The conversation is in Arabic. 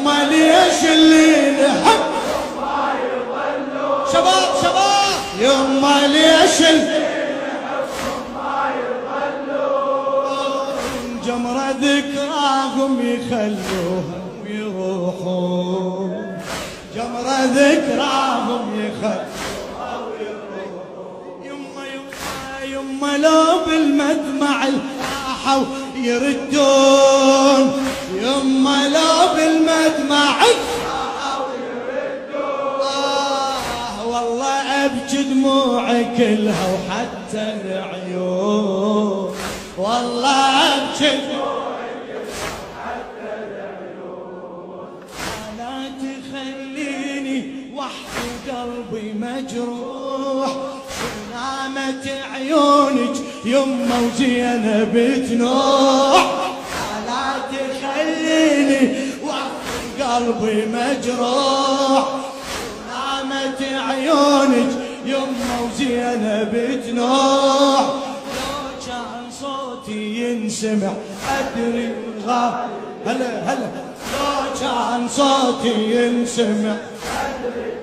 يما ليش اللي نحب شباب شباب يما ليش اللي نحبهم ما يضلوا جمرة ذكراهم يخلوها ويروحون جمرة ذكراهم يخلوها ويروحون يما لو بالمدمع الراحوا يردون يما لو بالمدمع الراحوا يردون والله ابكي دموعي كلها وحتى العيون والله ابكي دموعي كلها وحتى العيون لا تخليني وحدي قلبي مجروح نامت عيونك يما وزينب تنوح لا تخليني وحدي قلبي مجروح نامت عيونك يما وزينب تنوح لو كان صوتي ينسمع أدري غاب هلا هلا لو كان صوتي ينسمع أدري